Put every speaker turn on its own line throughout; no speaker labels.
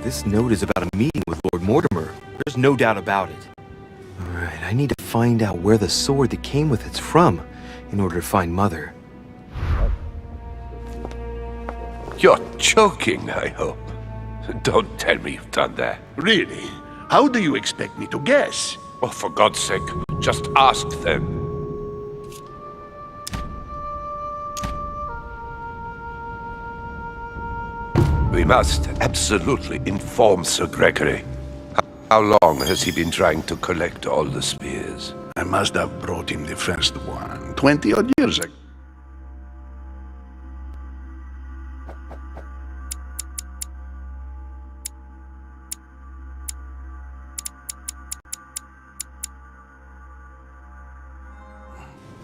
This note is about a meeting with Lord Mortimer. There's no doubt about it. Alright, I need to find out where the sword that came with it's from in order to find Mother.
You're joking, I hope. Don't tell me you've done that.
Really? How do you expect me to guess?
Oh, for God's sake, just ask them. We must absolutely inform Sir Gregory. How long has he been trying to collect all the spears?
I must have brought him the first one 20-odd years ago.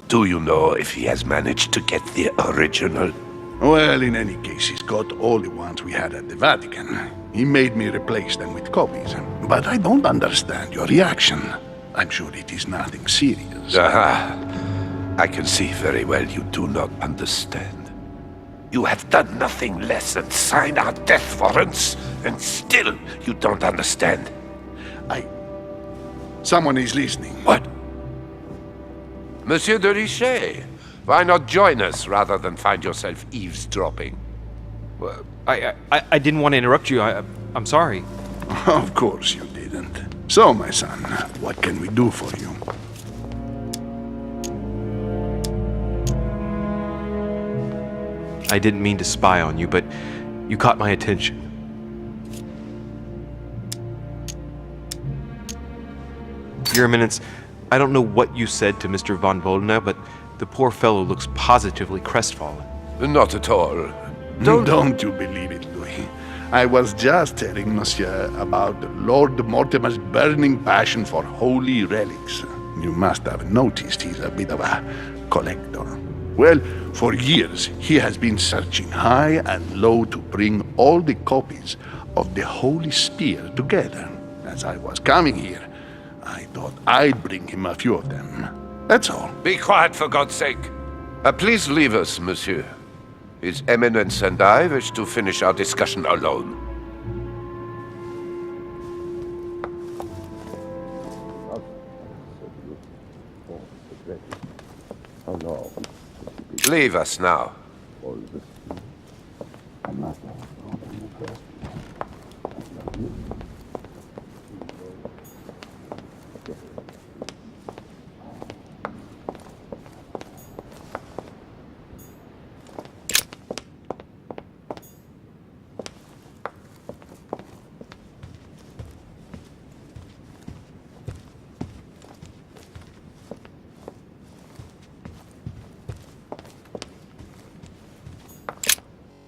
Do you know if he has managed to get the original?
Well, in any case, he's got all the ones we had at the Vatican. He made me replace them with copies. But I don't understand your reaction. I'm sure it is nothing serious.
Aha. I can see very well you do not understand. You have done nothing less than sign our death warrants, and still you don't understand.
Someone is listening.
What? Monsieur de Richet, why not join us rather than find yourself eavesdropping?
Well, I didn't want to interrupt you. I'm sorry.
Of course you didn't. So, my son, what can we do for you?
I didn't mean to spy on you, but you caught my attention. Your Eminence, I don't know what you said to Mr. von Boldena, but the poor fellow looks positively crestfallen.
Not at all.
Don't you believe it, Louis. I was just telling Monsieur about Lord Mortimer's burning passion for holy relics. You must have noticed he's a bit of a collector. Well, for years he has been searching high and low to bring all the copies of the Holy Spear together. As I was coming here, I thought I'd bring him a few of them. That's all.
Be quiet, for God's sake. Please leave us, monsieur. His Eminence and I wish to finish our discussion alone. Leave us now.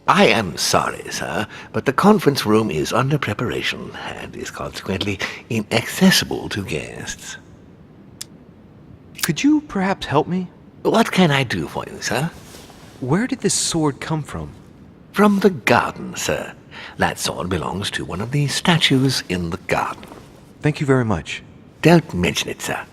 I am sorry, sir, but the conference room is under preparation and is consequently inaccessible to guests.
Could you perhaps help me?
What can I do for you, sir?
Where did this sword come from?
From the garden, sir. That sword belongs to one of the statues in the garden.
Thank you very much.
Don't mention it, sir.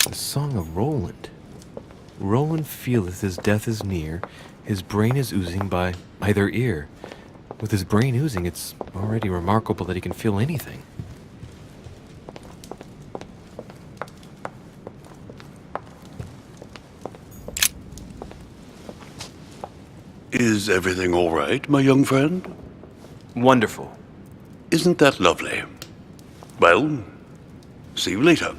The Song of Roland. Roland feeleth his death is near, his brain is oozing by either ear. With his brain oozing, it's already remarkable that he can feel anything.
Is everything all right, my young friend?
Wonderful.
Isn't that lovely? Well, see you later.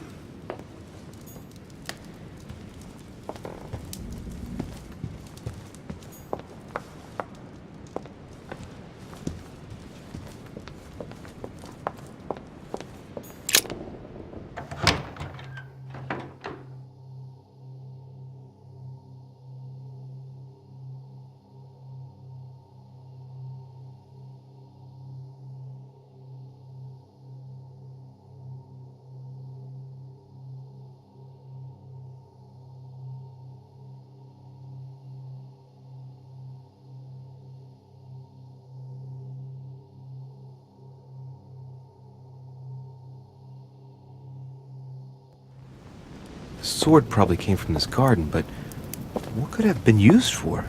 The sword probably came from this garden, but what could it have been used for?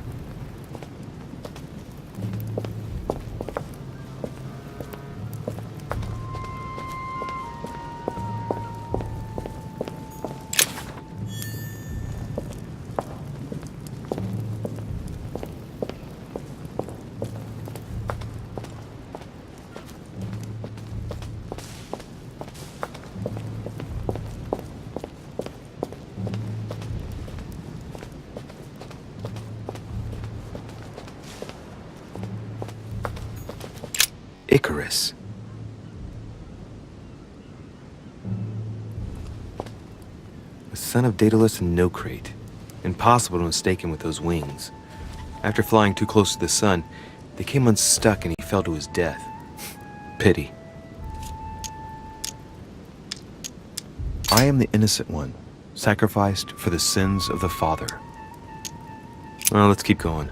Icarus. The son of Daedalus and Nocrate. Impossible to mistake him with those wings. After flying too close to the sun, they came unstuck and he fell to his death. Pity. I am the innocent one, sacrificed for the sins of the father. Well, let's keep going.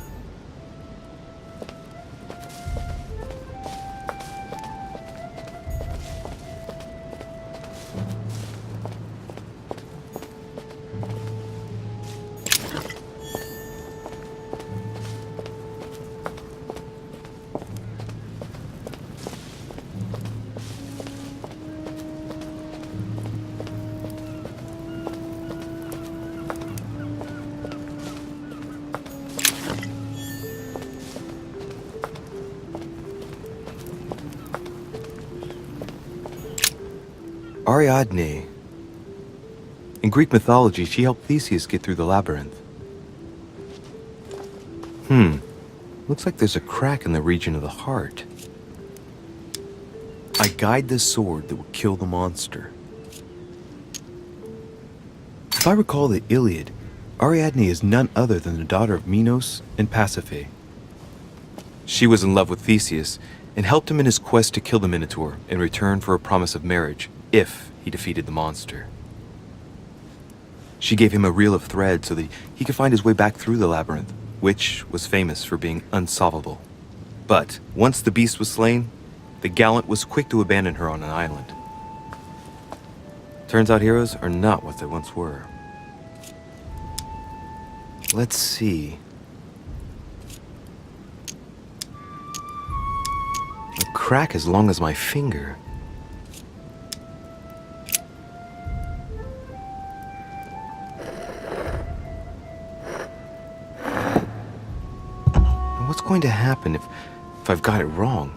Ariadne. In Greek mythology, she helped Theseus get through the labyrinth. Looks like there's a crack in the region of the heart. I guide the sword that will kill the monster. If I recall the Iliad, Ariadne is none other than the daughter of Minos and Pasiphae. She was in love with Theseus and helped him in his quest to kill the Minotaur in return for a promise of marriage if he defeated the monster. She gave him a reel of thread so that he could find his way back through the labyrinth, which was famous for being unsolvable. But once the beast was slain, the gallant was quick to abandon her on an island. Turns out heroes are not what they once were. Let's see. A crack as long as my finger. What's going to happen if I've got it wrong?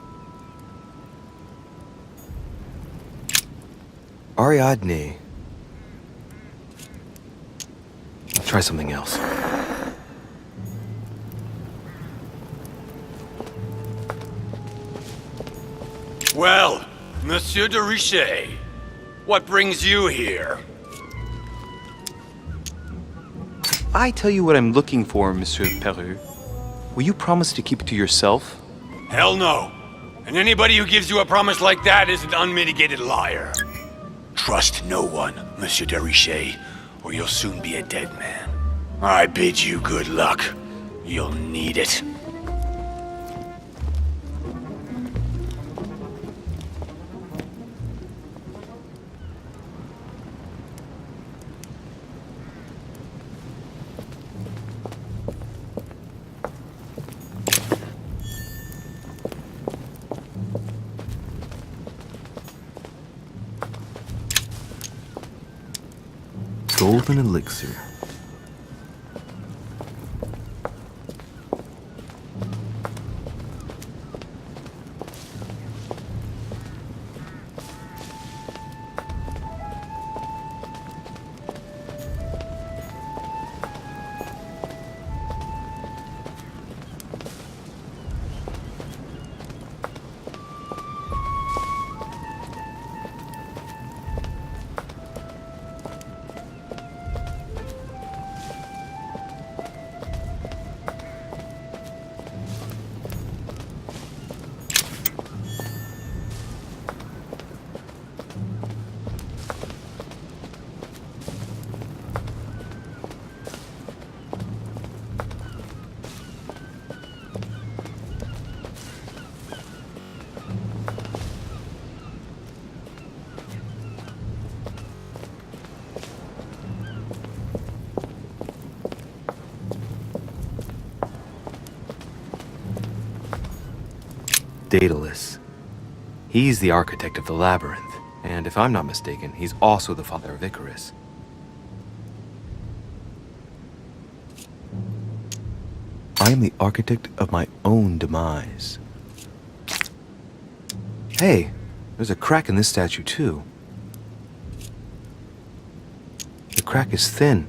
Ariadne. I'll try something else.
Well, Monsieur de Richet, what brings you here?
I tell you what I'm looking for, Monsieur Peru. Will you promise to keep it to yourself?
Hell no. And anybody who gives you a promise like that is an unmitigated liar. Trust no one, Monsieur de Richet, or you'll soon be a dead man. I bid you good luck. You'll need it.
Golden elixir. Daedalus. He's the architect of the labyrinth, and if I'm not mistaken, he's also the father of Icarus. I am the architect of my own demise. Hey, there's a crack in this statue too. The crack is thin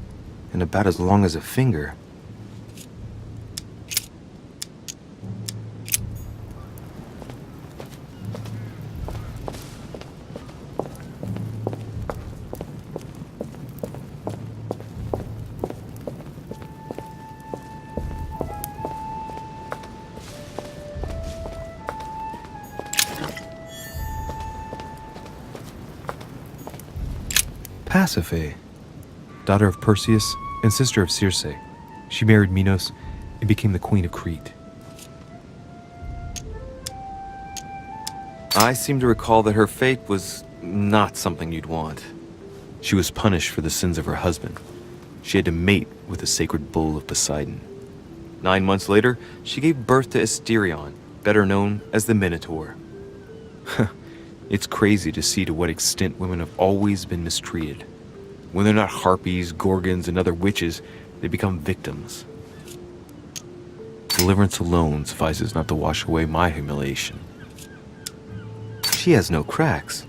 and about as long as a finger. Pasiphae, daughter of Perseus and sister of Circe. She married Minos and became the queen of Crete. I seem to recall that her fate was not something you'd want. She was punished for the sins of her husband. She had to mate with the sacred bull of Poseidon. 9 months later, she gave birth to Asterion, better known as the Minotaur. It's crazy to see to what extent women have always been mistreated. When they're not harpies, gorgons, and other witches, they become victims. Deliverance alone suffices not to wash away my humiliation. She has no cracks.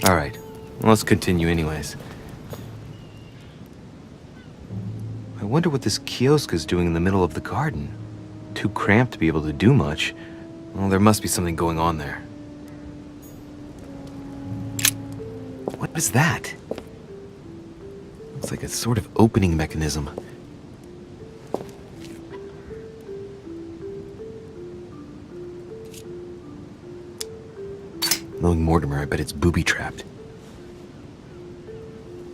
Alright, let's continue anyways. I wonder what this kiosk is doing in the middle of the garden. Too cramped to be able to do much. Well, there must be something going on there. What is that? Looks like a sort of opening mechanism. Knowing Mortimer, I bet it's booby-trapped.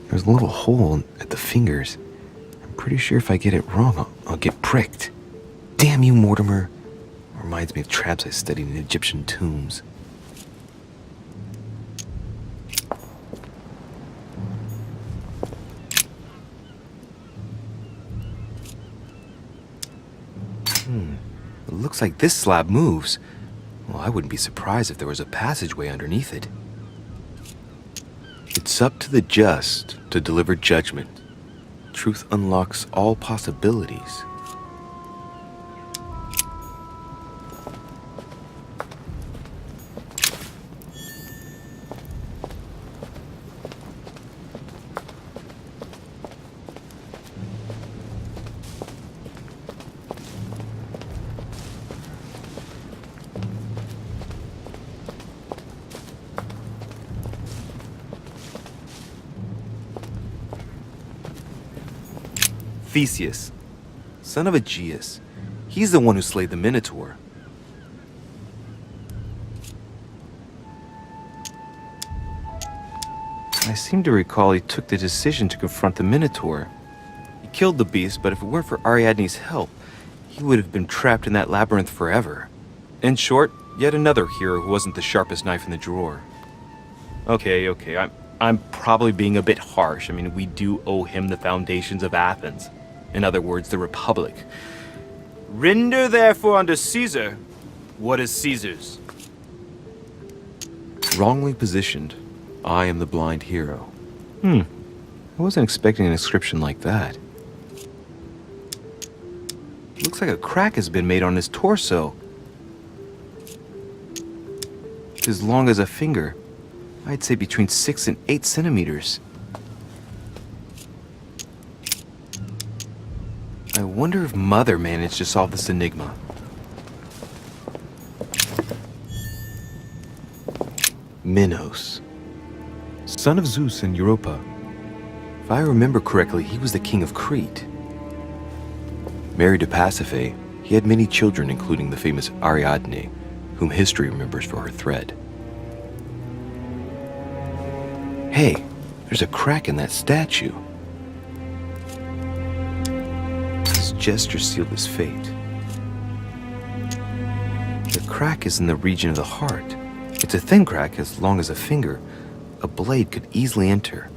There's a little hole at the fingers. I'm pretty sure if I get it wrong, I'll get pricked. Damn you, Mortimer. Reminds me of traps I studied in Egyptian tombs. It looks like this slab moves. Well, I wouldn't be surprised if there was a passageway underneath it. It's up to the just to deliver judgment. Truth unlocks all possibilities. Theseus, son of Aegeus. He's the one who slayed the Minotaur. I seem to recall he took the decision to confront the Minotaur. He killed the beast, but if it weren't for Ariadne's help, he would have been trapped in that labyrinth forever. In short, yet another hero who wasn't the sharpest knife in the drawer. Okay, I'm probably being a bit harsh. I mean, we do owe him the foundations of Athens. In other words, the Republic. Render therefore unto Caesar what is Caesar's. Wrongly positioned, I am the blind hero. I wasn't expecting an inscription like that. Looks like a crack has been made on his torso. It's as long as a finger. I'd say between 6 and 8 centimeters. I wonder if Mother managed to solve this enigma. Minos, son of Zeus and Europa. If I remember correctly, he was the king of Crete. Married to Pasiphae, he had many children, including the famous Ariadne, whom history remembers for her thread. Hey, there's a crack in that statue. His gesture sealed his fate. The crack is in the region of the heart. It's a thin crack as long as a finger. A blade could easily enter.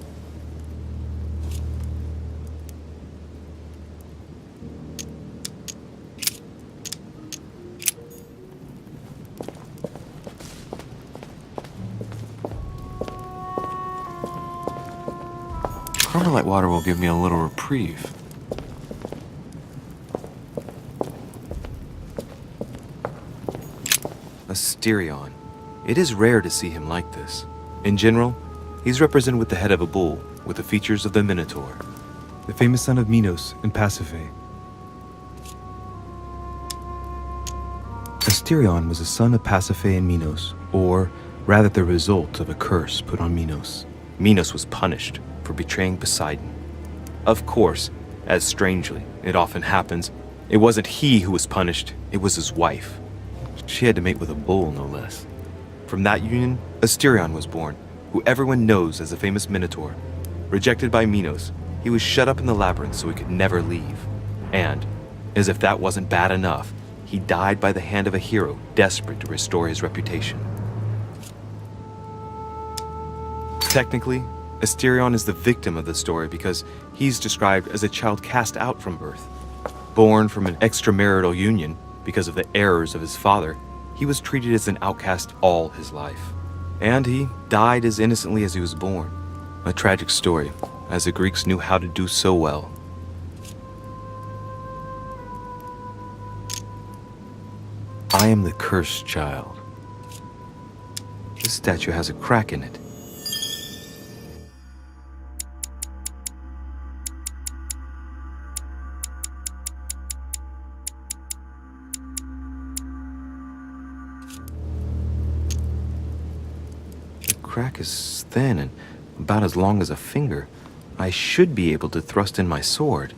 Carmelite water will give me a little reprieve. Asterion. It is rare to see him like this. In general, he's represented with the head of a bull, with the features of the Minotaur.
The famous son of Minos and Pasiphae. Asterion was a son of Pasiphae and Minos, or rather the result of a curse put on Minos.
Minos was punished for betraying Poseidon. Of course, as strangely it often happens, it wasn't he who was punished, it was his wife. She had to mate with a bull, no less. From that union, Asterion was born, who everyone knows as the famous Minotaur. Rejected by Minos, he was shut up in the labyrinth so he could never leave. And, as if that wasn't bad enough, he died by the hand of a hero desperate to restore his reputation. Technically, Asterion is the victim of the story because he's described as a child cast out from birth. Born from an extramarital union because of the errors of his father, he was treated as an outcast all his life. And he died as innocently as he was born. A tragic story, as the Greeks knew how to do so well. I am the cursed child. This statue has a crack in it. The crack is thin and about as long as a finger. I should be able to thrust in my sword.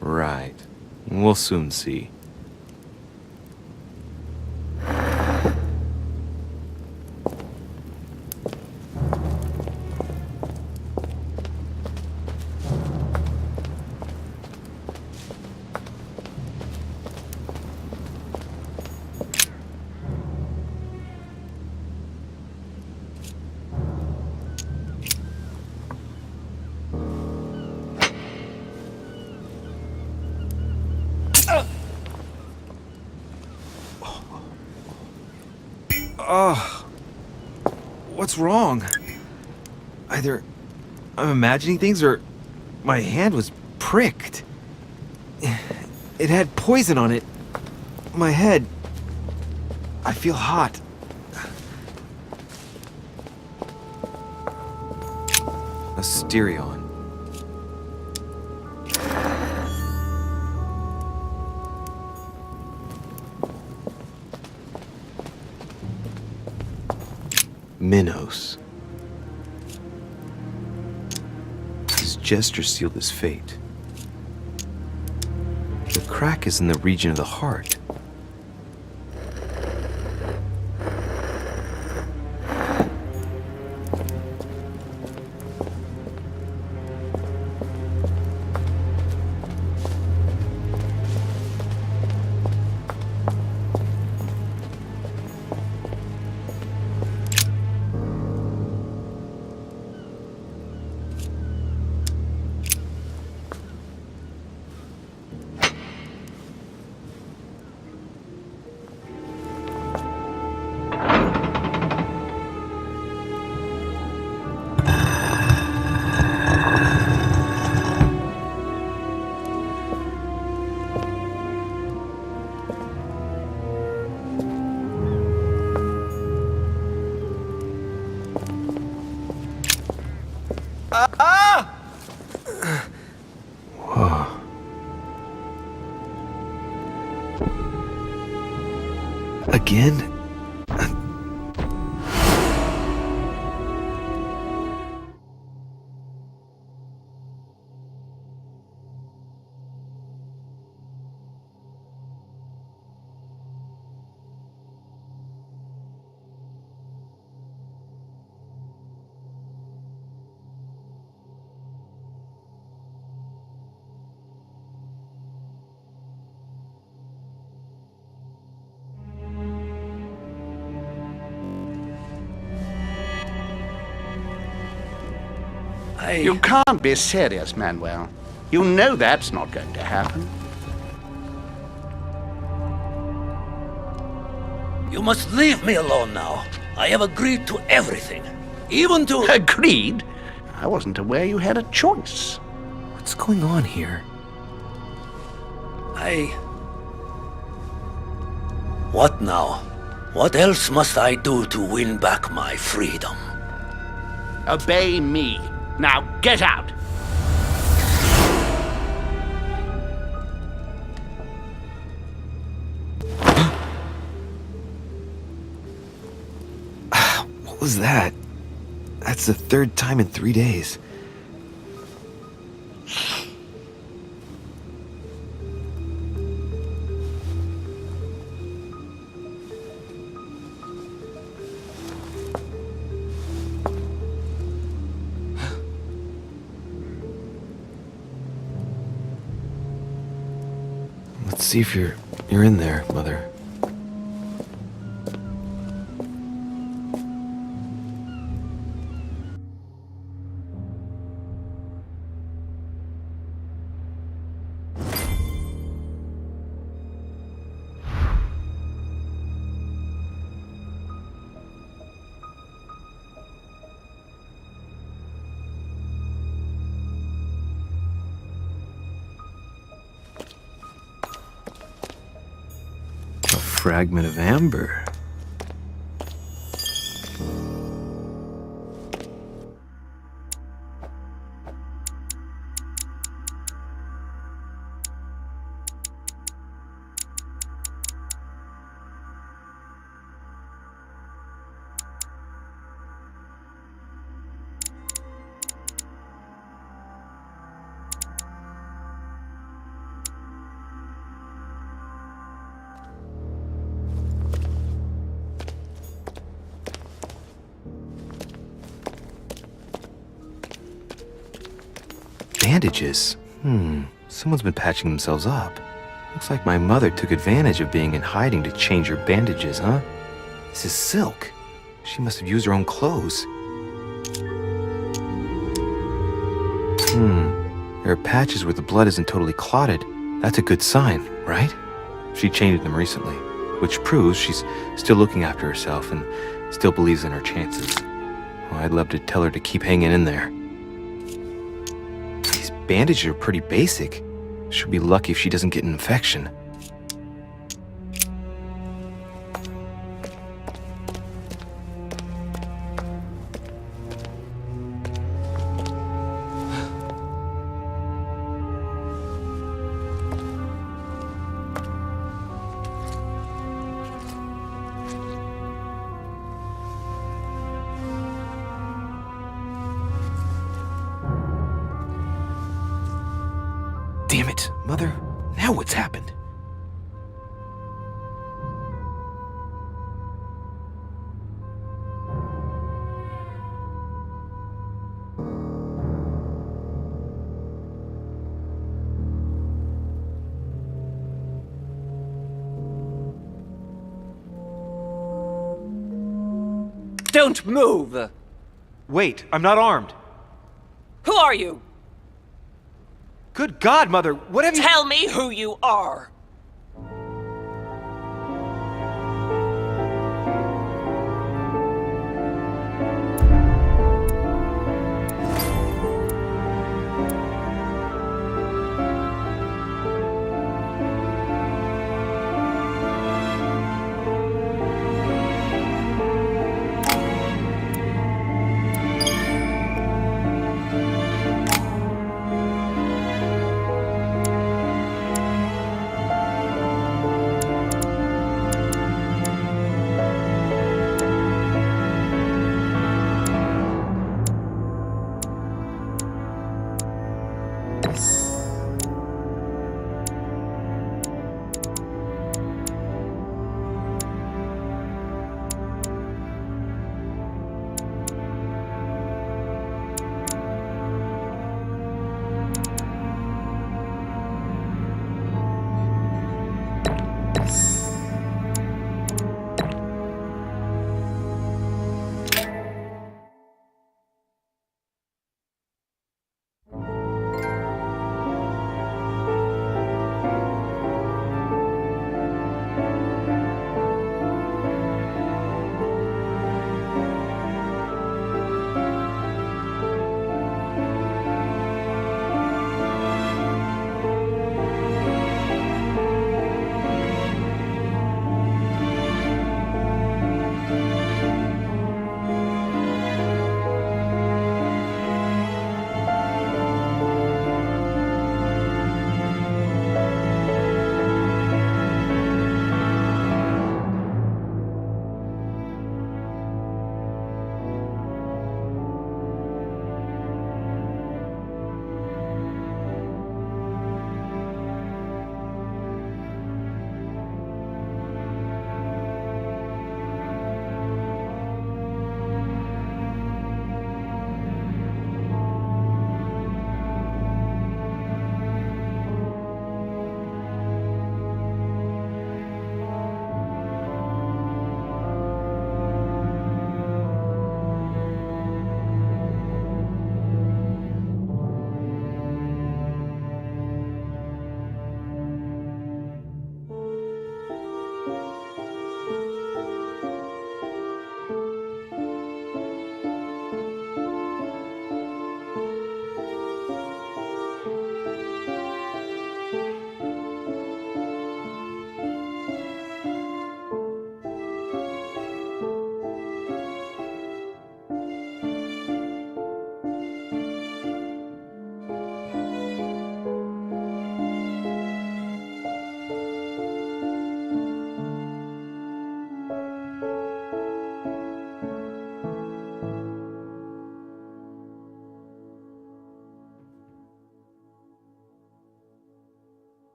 Right. We'll soon see. What's wrong? Either I'm imagining things or my hand was pricked. It had poison on it. My head. I feel hot. Asterion. Minos. His gesture sealed his fate. The crack is in the region of the heart. Whoa. Again?
You can't be serious, Manuel. You know that's not going to happen.
You must leave me alone now. I have agreed to everything. Even to...
Agreed? I wasn't aware you had a choice.
What's going on here?
What now? What else must I do to win back my freedom?
Obey me. Now get out!
What was that? That's the third time in 3 days. Let's see if you're in there, Mother. Fragment of amber. Bandages. Someone's been patching themselves up. Looks like my mother took advantage of being in hiding to change her bandages, huh? This is silk. She must have used her own clothes. There are patches where the blood isn't totally clotted. That's a good sign, right? She changed them recently, which proves she's still looking after herself and still believes in her chances. Well, I'd love to tell her to keep hanging in there. Bandages are pretty basic. She'll be lucky if she doesn't get an infection. Damn it, Mother. Now what's happened?
Don't move!
Wait, I'm not armed.
Who are you?
Good God, Mother, what have you...
Tell me who you are!